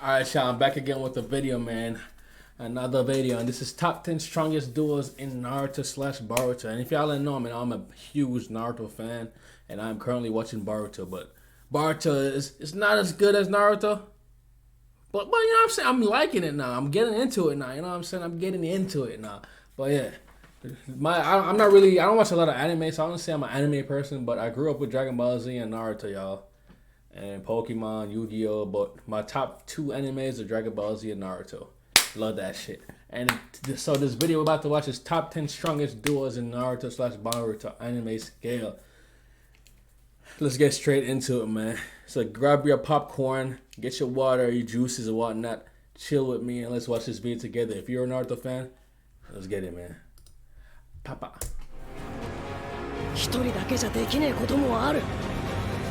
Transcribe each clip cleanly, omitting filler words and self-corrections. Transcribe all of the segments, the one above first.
Alright, y'all, I'm back again with a video, man. Another video, and this is top 10 strongest duos in Naruto slash Boruto. And if y'all didn't know, man, I'm a huge Naruto fan, and I'm currently watching Boruto. But Boruto is not as good as Naruto. But you know what I'm saying? I'm liking it now. I'm getting into it now. You know what I'm saying? I'm getting into it now. But yeah, I'm not really. I don't watch a lot of anime, so I don't say I'm an anime person. But I grew up with Dragon Ball Z and Naruto, y'all. And Pokemon, Yu-Gi-Oh! But my top two animes are Dragon Ball Z and Naruto. Love that shit. And so this video we're about to watch is top 10 strongest duos in Naruto slash Boruto anime scale. Let's get straight into it, man. So grab your popcorn, get your water, your juices and whatnot. Chill with me and let's watch this video together. If you're a Naruto fan, let's get it, man. Papa. 一人だけじゃできねえこともある。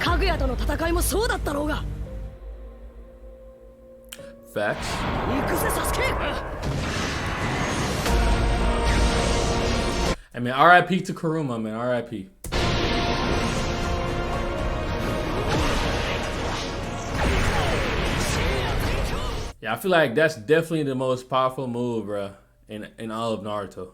かぐやとの戦いもそうだったろうが。Facts. 行くぜ、サスケ。I mean, RIP to Kuruma, man. RIP. Yeah, I feel like that's definitely the most powerful move, bro, in all of Naruto.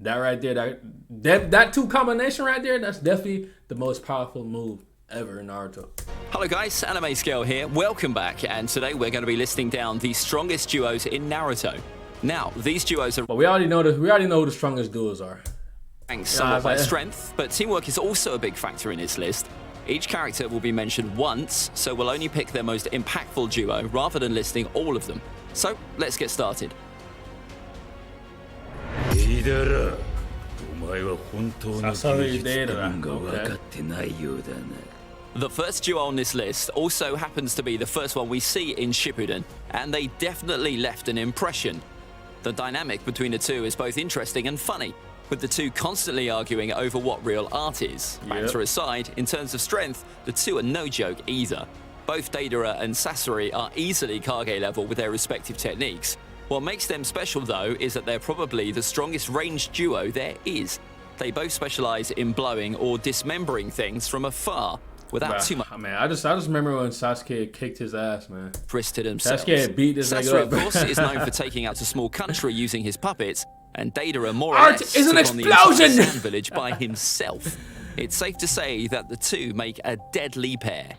That right there, that two combination right there, that's definitely the most powerful move ever in Naruto. Hello guys, Anime Scale here. Welcome back, and today we're going to be listing down the strongest duos in Naruto. Now, these duos are. But we already know who the strongest duos are. Ranked somewhat by strength, but teamwork is also a big factor in this list. Each character will be mentioned once, so we'll only pick their most impactful duo rather than listing all of them. So, let's get started. Okay. The first duo on this list also happens to be the first one we see in Shippuden, and they definitely left an impression. The dynamic between the two is both interesting and funny, with the two constantly arguing over what real art is. Banter aside, in terms of strength, the two are no joke either. Both Deidara and Sasori are easily Kage level with their respective techniques. What makes them special though is that they're probably the strongest ranged duo there is. They both specialize in blowing or dismembering things from afar without too much. Man, I just remember when Sasuke kicked his ass, man. Risk to themselves. Sasuke beat this nigga up. Sasori, of course, is known for taking out a small country using his puppets, and Deidara more or less is an took on the entire explosion! sand village by himself. It's safe to say that the two make a deadly pair.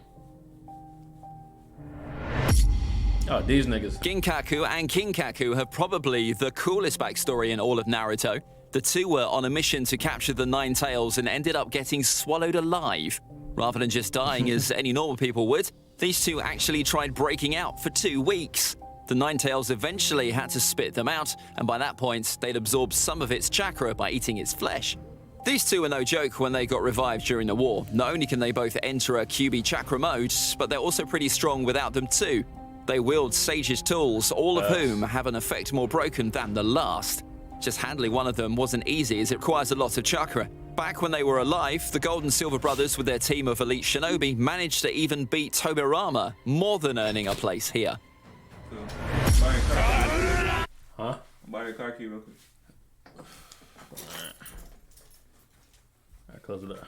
Oh, these niggas. Ginkaku and Kinkaku have probably the coolest backstory in all of Naruto. The two were on a mission to capture the Nine Tails and ended up getting swallowed alive. Rather than just dying as any normal people would, these two actually tried breaking out for 2 weeks. The Nine Tails eventually had to spit them out, and by that point, they'd absorbed some of its chakra by eating its flesh. These two are no joke when they got revived during the war. Not only can they both enter a QB chakra mode, but they're also pretty strong without them too. They wield Sage's tools, all of whom have an effect more broken than the last. Just handling one of them wasn't easy as it requires a lot of chakra. Back when they were alive, the Gold and Silver brothers with their team of elite shinobi managed to even beat Tobirama, more than earning a place here. Huh? Buy your car key real quick. Alright, close it up.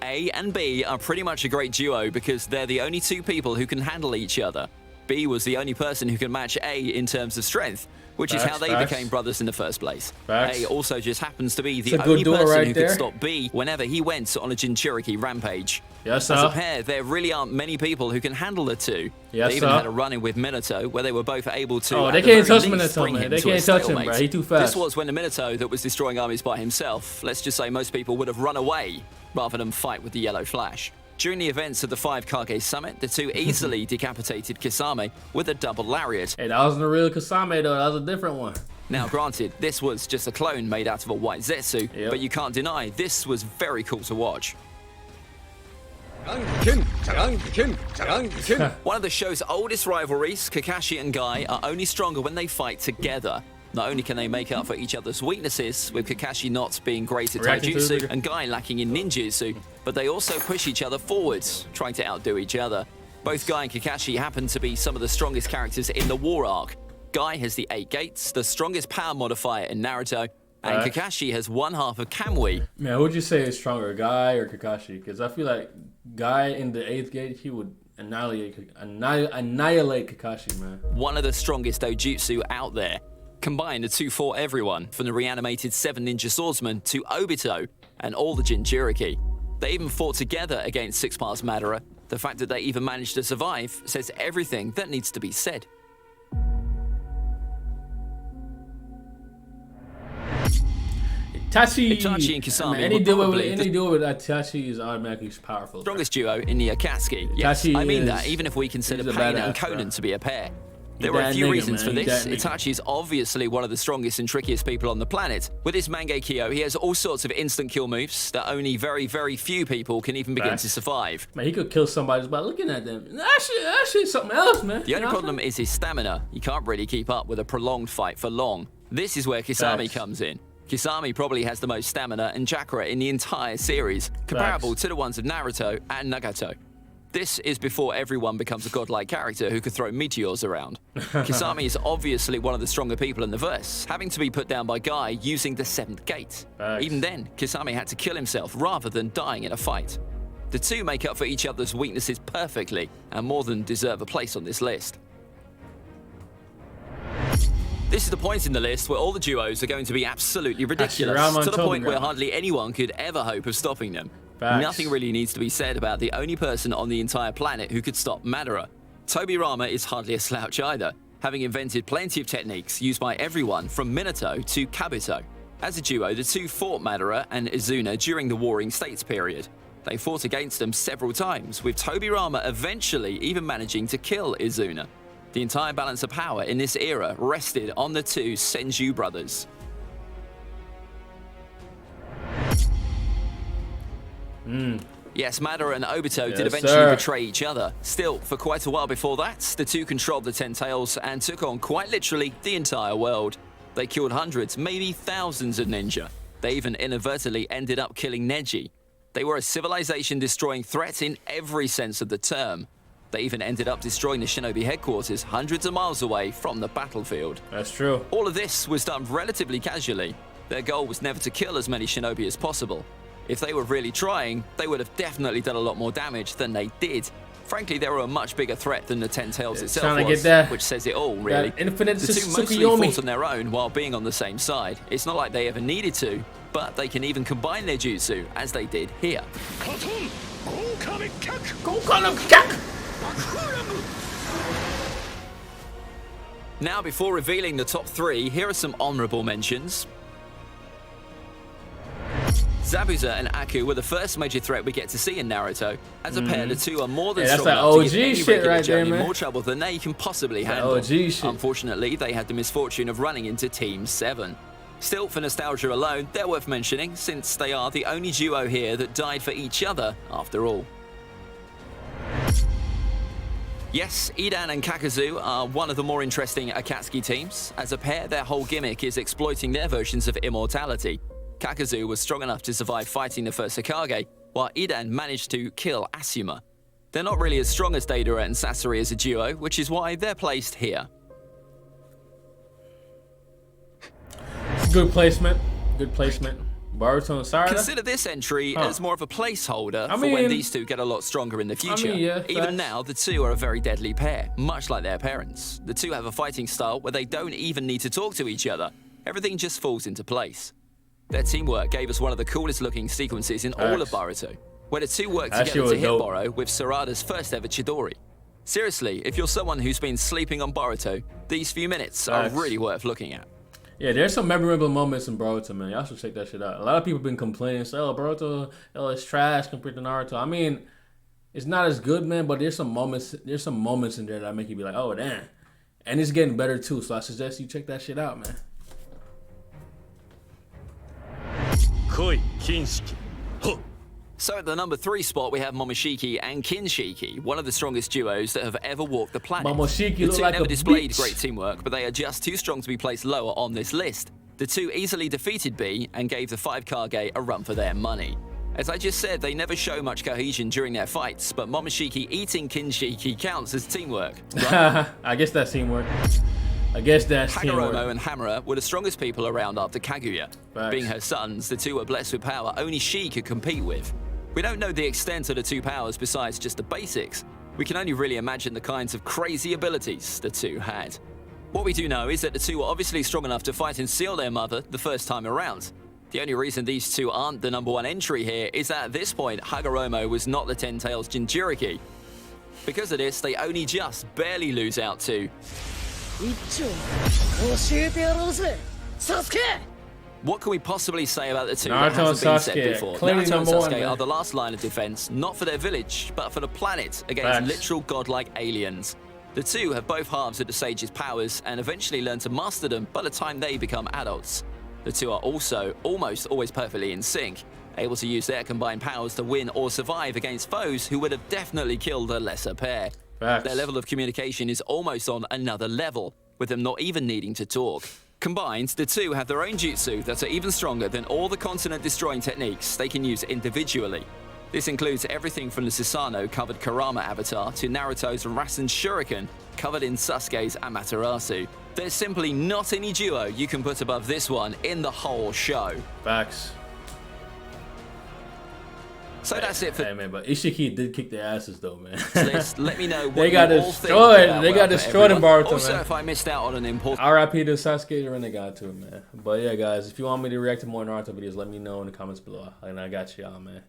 A and B are pretty much a great duo because they're the only two people who can handle each other. B was the only person who can match A in terms of strength, which is how they became brothers in the first place. A also just happens to be the only person who could stop B whenever he went on a Jinchuriki rampage. Yes, As a pair, there really aren't many people who can handle the two. Yes, they even had a run-in with Minato where they were both able to. Oh, they can't touch Minato, man. They can't touch him, bro. He too fast. This was when the Minato that was destroying armies by himself. Let's just say most people would have run away rather than fight with the Yellow Flash. During the events of the 5 Kage Summit, the two easily decapitated Kisame with a double lariat. Hey, that wasn't a real Kisame though, that was a different one. Now granted, this was just a clone made out of a white Zetsu, but you can't deny this was very cool to watch. One of the show's oldest rivalries, Kakashi and Guy, are only stronger when they fight together. Not only can they make up for each other's weaknesses, with Kakashi not being great at taijutsu and Guy lacking in ninjutsu, but they also push each other forwards, trying to outdo each other. Both Guy and Kakashi happen to be some of the strongest characters in the war arc. Guy has the 8 gates, the strongest power modifier in Naruto, and Kakashi has one half of Kamui. Man, who would you say is stronger, Guy or Kakashi? Because I feel like Guy in the 8th gate, he would annihilate Kakashi, man. One of the strongest dojutsu out there. Combine the two fought everyone, from the reanimated 7 ninja swordsmen to Obito and all the Jinchuriki. They even fought together against 6 Parts Madara. The fact that they even managed to survive says everything that needs to be said. Itachi and Kasami any deal with Itachi is automatically powerful. Strongest duo in the Akatsuki. Yes, I mean that, even if we consider Pain and Conan to be a pair. There were a few reasons for this. Itachi is obviously one of the strongest and trickiest people on the planet. With his Mangekyo, he has all sorts of instant kill moves that only very, very few people can even begin to survive. Man, he could kill somebody just by looking at them. That shit's something else, man. The only problem is his stamina. He can't really keep up with a prolonged fight for long. This is where Kisame comes in. Kisame probably has the most stamina and chakra in the entire series, comparable to the ones of Naruto and Nagato. This is before everyone becomes a godlike character who could throw meteors around. Kisame is obviously one of the stronger people in the verse, having to be put down by Guy using the 7th gate. Even then, Kisame had to kill himself rather than dying in a fight. The two make up for each other's weaknesses perfectly, and more than deserve a place on this list. This is the point in the list where all the duos are going to be absolutely ridiculous, to the point where hardly anyone could ever hope of stopping them. Nothing really needs to be said about the only person on the entire planet who could stop Madara. Tobirama is hardly a slouch either, having invented plenty of techniques used by everyone from Minato to Kabuto. As a duo, the two fought Madara and Izuna during the Warring States period. They fought against them several times, with Tobirama eventually even managing to kill Izuna. The entire balance of power in this era rested on the two Senju brothers. Yes, Madara and Obito did eventually betray each other. Still, for quite a while before that, the two controlled the Ten Tails and took on, quite literally, the entire world. They killed hundreds, maybe thousands of ninja. They even inadvertently ended up killing Neji. They were a civilization-destroying threat in every sense of the term. They even ended up destroying the Shinobi headquarters hundreds of miles away from the battlefield. That's true. All of this was done relatively casually. Their goal was never to kill as many Shinobi as possible. If they were really trying, they would have definitely done a lot more damage than they did. Frankly, they were a much bigger threat than the Ten Tails itself was, which says it all, really. The two mostly fought on their own while being on the same side. It's not like they ever needed to, but they can even combine their jutsu, as they did here. Now, before revealing the top 3, here are some honorable mentions. Zabuza and Aku were the first major threat we get to see in Naruto. As a pair, the two are more than strong enough to give any regular journey more trouble than they can possibly handle. Unfortunately, they had the misfortune of running into Team 7. Still, for nostalgia alone, they're worth mentioning, since they are the only duo here that died for each other after all. Yes, Idan and Kakazu are one of the more interesting Akatsuki teams. As a pair, their whole gimmick is exploiting their versions of immortality. Kakazu was strong enough to survive fighting the first Hokage, while Idan managed to kill Asuma. They're not really as strong as Deidara and Sasori as a duo, which is why they're placed here. Good placement. Good placement. Boruto and Sarada. Consider this entry as more of a placeholder for when these two get a lot stronger in the future. Even now, the two are a very deadly pair, much like their parents. The two have a fighting style where they don't even need to talk to each other. Everything just falls into place. Their teamwork gave us one of the coolest looking sequences in all of Boruto, where the two work together to hit Boro with Sarada's first ever Chidori. Seriously, if you're someone who's been sleeping on Boruto, these few minutes are really worth looking at. Yeah, there's some memorable moments in Boruto, man. Y'all should check that shit out. A lot of people have been complaining, saying, oh, Boruto, it's trash compared to Naruto. I mean, it's not as good, man, but there's some moments in there that make you be like, oh, damn. And it's getting better, too, so I suggest you check that shit out, man. So at the number 3 spot, we have Momoshiki and Kinshiki, one of the strongest duos that have ever walked the planet. Momoshiki the two like never displayed great teamwork, but they are just too strong to be placed lower on this list. The two easily defeated B and gave the 5 Kage a run for their money. As I just said, they never show much cohesion during their fights, but Momoshiki eating Kinshiki counts as teamwork. Right? I guess that's teamwork. I guess that's Hagoromo and Hamura were the strongest people around after Kaguya. Being her sons, the two were blessed with power only she could compete with. We don't know the extent of the two powers besides just the basics, We can only really imagine the kinds of crazy abilities the two had. What we do know is that the two were obviously strong enough to fight and seal their mother the first time around. The only reason these two aren't the number 1 entry here is that at this point, Hagoromo was not the Ten Tails Jinchuriki. Because of this, they only just barely lose out to... 一丁教えてやろうぜサスケ What can we possibly say about the two Naruto that hasn't been and said Sasuke, before? clearly Naruto and number one, Sasuke man. are the last line of defense, not for their village, but for the planet against Facts. literal godlike aliens. The two have both halves of the sage's powers and eventually learn to master them by the time they become adults. The two are also almost always perfectly in sync, able to use their combined powers to win or survive against foes who would have definitely killed a lesser pair. Facts. Their level of communication is almost on another level, with them not even needing to talk. Combined, the two have their own jutsu that are even stronger than all the continent-destroying techniques they can use individually. This includes everything from the Susanoo-covered Kurama avatar to Naruto's Rasen Shuriken, covered in Sasuke's Amaterasu. There's simply not any duo you can put above this one in the whole show. Facts. So that's it for Hey man, but Ishiki did kick their asses though, man. this. Let me know what They got you all destroyed. think about They got Boruto, destroyed in everyone. Boruto, Also, man. if I missed out on an important... R.I.P. to Sasuke the Renegade too, man. But yeah, guys, if you want me to react to more Naruto videos, let me know in the comments below. And I got y'all, man.